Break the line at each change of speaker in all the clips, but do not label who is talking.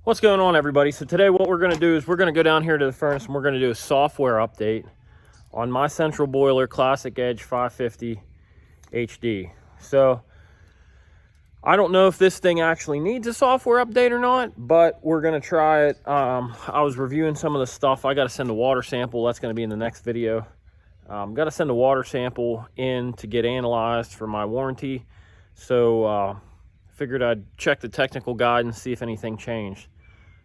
What's going on, everybody? So today what we're going to do is we're going to go down here to the furnace and we're going to do a software update on my central boiler Classic Edge 550 HD. So I don't know if this thing actually needs a software update or not, but we're going to try it. I was reviewing some of the stuff. I got to send a water sample. That's going to be in the next video. Got to send a water sample in to get analyzed for my warranty. So figured I'd check the technical guide and see if anything changed.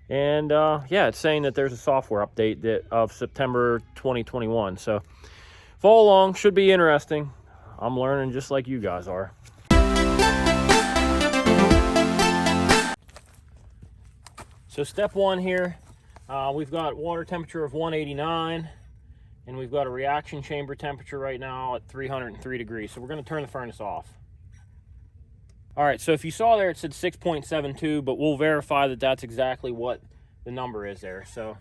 And yeah, it's saying that there's a software update of September 2021. So follow along, should be interesting. I'm learning just like you guys are. So step one here, we've got water temperature of 189, and we've got a reaction chamber temperature right now at 303 degrees. So we're going to turn the furnace off. All right, so if you saw there, it said 6.72, but we'll verify that that's exactly what the number is there. So,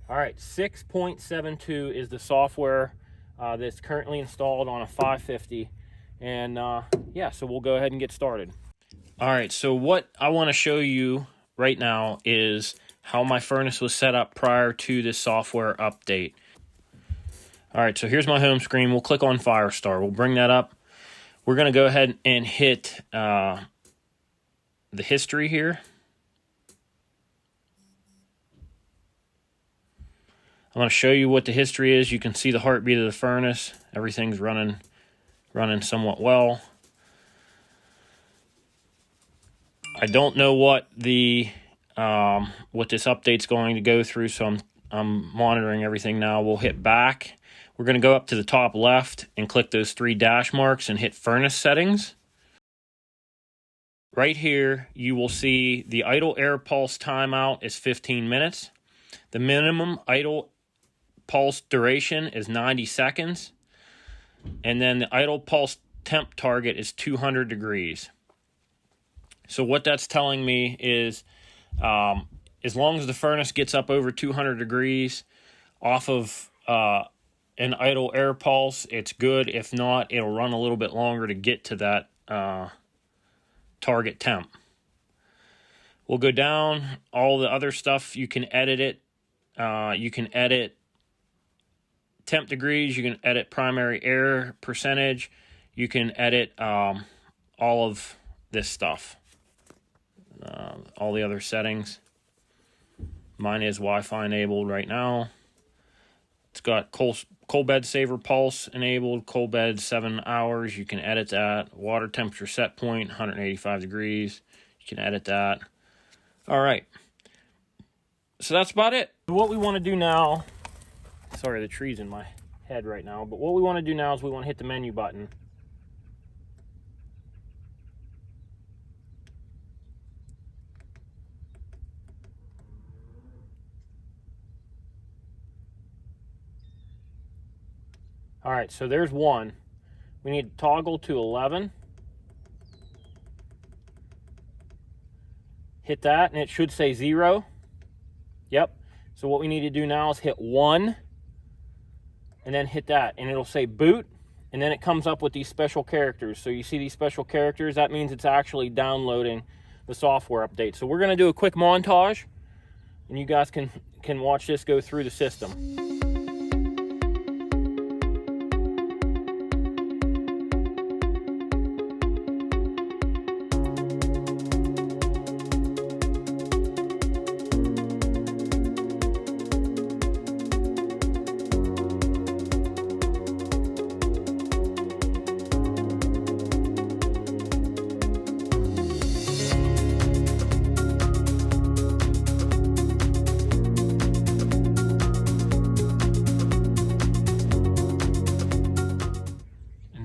all right, 6.72 is the software that's currently installed on a 550. And yeah, so we'll go ahead and get started. All right, so what I want to show you right now is how my furnace was set up prior to this software update. All right, so here's my home screen. We'll click on Firestart. We'll bring that up. We're going to go ahead and hit the history here. I'm going to show you what the history is. You can see the heartbeat of the furnace. Everything's running somewhat well. I don't know what the what this update's going to go through, so I'm monitoring everything now. We'll hit back. We're going to go up to the top left and click those three dash marks and hit furnace settings. Right here, you will see the idle air pulse timeout is 15 minutes. The minimum idle pulse duration is 90 seconds. And then the idle pulse temp target is 200 degrees. So what that's telling me is as long as the furnace gets up over 200 degrees off of an idle air pulse, it's good. If not, it'll run a little bit longer to get to that target temp. We'll go down. All the other stuff, you can edit it. You can edit temp degrees. You can edit primary air percentage. You can edit all of this stuff. All the other settings. Mine is Wi-Fi enabled right now. It's got cold bed saver pulse enabled, cold bed 7 hours. You can edit that. Water temperature set point, 185 degrees. You can edit that. All right. So that's about it. What we want to do now, sorry, the tree's in my head right now, but what we want to do now is we want to hit the menu button. All right, so there's one. We need to toggle to 11. Hit that, and it should say 0. Yep. So what we need to do now is hit 1, and then hit that, and it'll say boot, and then it comes up with these special characters. So you see these special characters? That means it's actually downloading the software update. So we're going to do a quick montage, and you guys can watch this go through the system.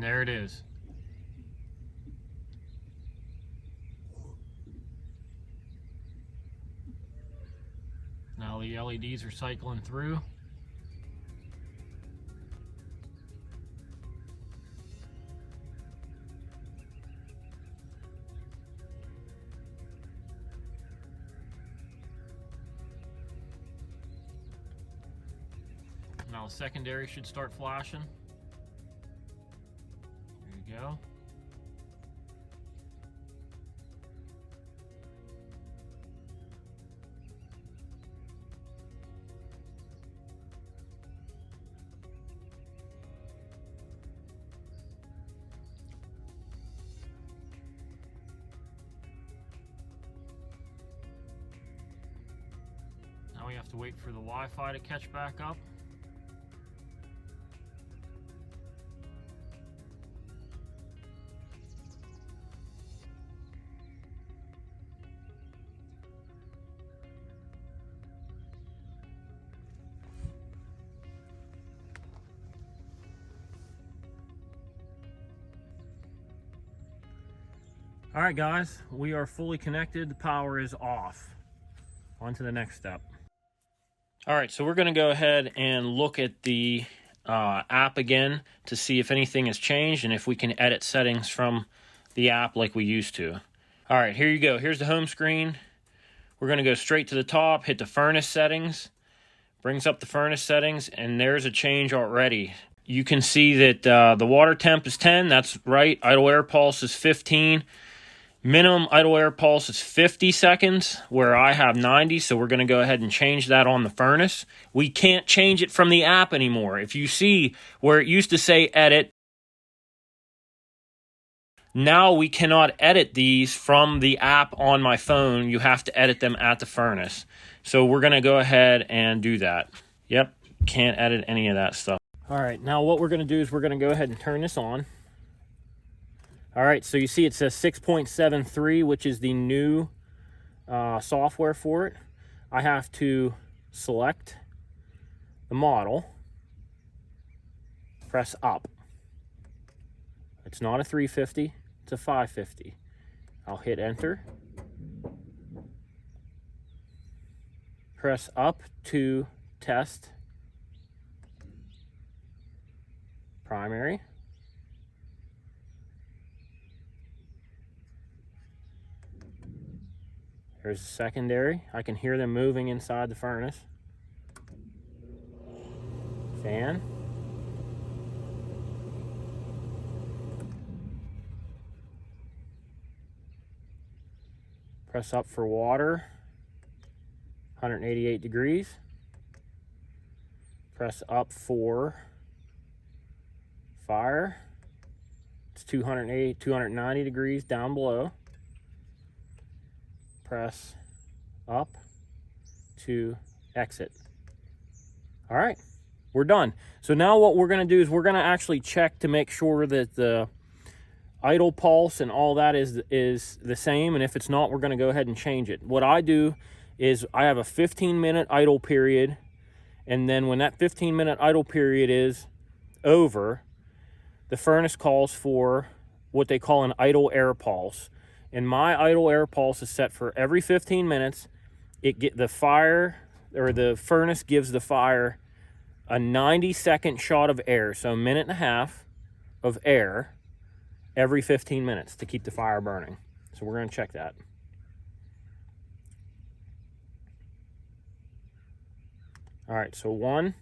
There it is. Now the LEDs are cycling through. Now the secondary should start flashing. There you go. we have to wait for the Wi-Fi to catch back up. All right, guys, we are fully connected. The power is off. On to the next step. All right, so we're going to go ahead and look at the app again to see if anything has changed and if we can edit settings from the app like we used to. All right, here you go. Here's the home screen. We're going to go straight to the top, hit the furnace settings, brings up the furnace settings, and there's a change already. You can see that the water temp is 10. That's right. Idle air pulse is 15. Minimum idle air pulse is 50 seconds, where I have 90, so we're going to go ahead and change that on the furnace. We can't change it from the app anymore. If you see where it used to say edit, now we cannot edit these from the app on my phone. You have to edit them at the furnace. So we're going to go ahead and do that. Yep, can't edit any of that stuff. All right, now what we're going to do is we're going to go ahead and turn this on. All right, so you see it says 6.73, which is the new software for it. I have to select the model, press up. It's not a 350, it's a 550. I'll hit enter. Press up to test primary. There's a secondary. I can hear them moving inside the furnace. Fan. Press up for water. 188 degrees. Press up for fire. It's 290 degrees down below. Press up to exit. All right, we're done. So now what we're going to do is we're going to actually check to make sure that the idle pulse and all that is the same, and if it's not, we're going to go ahead and change it. What I do is I have a 15-minute idle period, and then when that 15-minute idle period is over, the furnace calls for what they call an idle air pulse. And my idle air pulse is set for every 15 minutes. The furnace gives the fire a 90-second shot of air, so a minute and a half of air every 15 minutes to keep the fire burning. So we're going to check that. All right, so 1.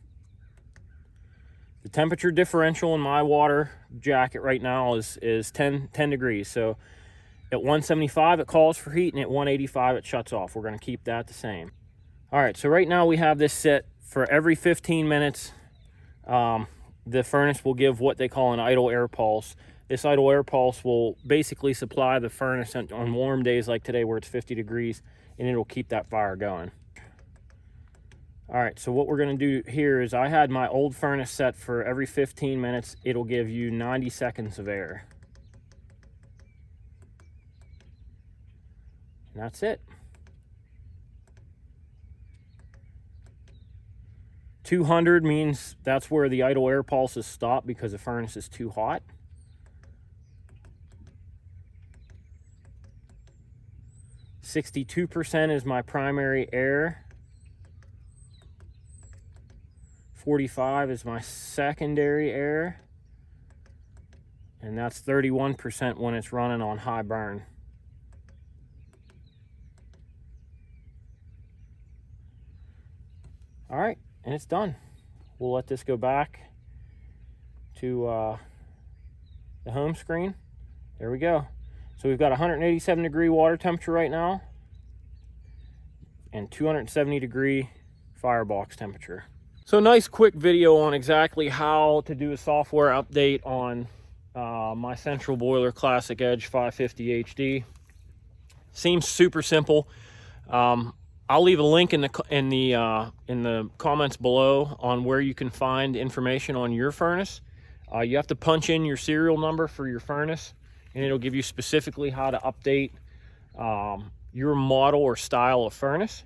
The temperature differential in my water jacket right now is 10 degrees. So at 175, it calls for heat, and at 185, it shuts off. We're going to keep that the same. All right, so right now we have this set for every 15 minutes. The furnace will give what they call an idle air pulse. This idle air pulse will basically supply the furnace on warm days like today where it's 50 degrees, and it'll keep that fire going. All right, so what we're going to do here is I had my old furnace set for every 15 minutes. It'll give you 90 seconds of air. And that's it. 200 means that's where the idle air pulses stop because the furnace is too hot. (62% is my primary air. 45 is my secondary air. And that's 31% when it's running on high burn. All right, and it's done. We'll let this go back to the home screen. There we go. So we've got 187 degree water temperature right now and 270 degree firebox temperature. So nice quick video on exactly how to do a software update on my central boiler Classic Edge 550 HD. Seems super simple. I'll leave a link in the comments below on where you can find information on your furnace. You have to punch in your serial number for your furnace, and it'll give you specifically how to update your model or style of furnace.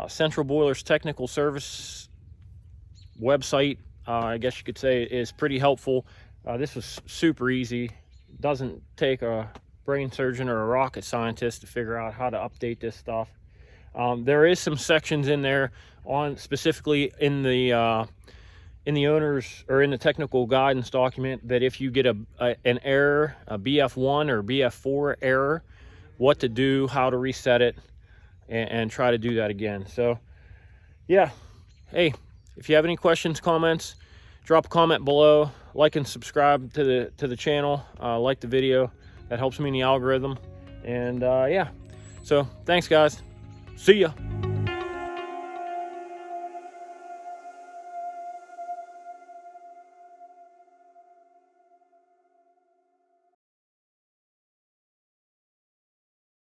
Central Boiler's technical service website, I guess you could say, is pretty helpful. This was super easy. It doesn't take a brain surgeon or a rocket scientist to figure out how to update this stuff. There is some sections in there on specifically in the owner's or in the technical guidance document that if you get an error, a BF1 or BF4 error, what to do, how to reset it, and try to do that again. So yeah, hey, if you have any questions, comments, drop a comment below. Like and subscribe to the channel. Like the video. That helps me in the algorithm. And yeah, so thanks guys. See ya.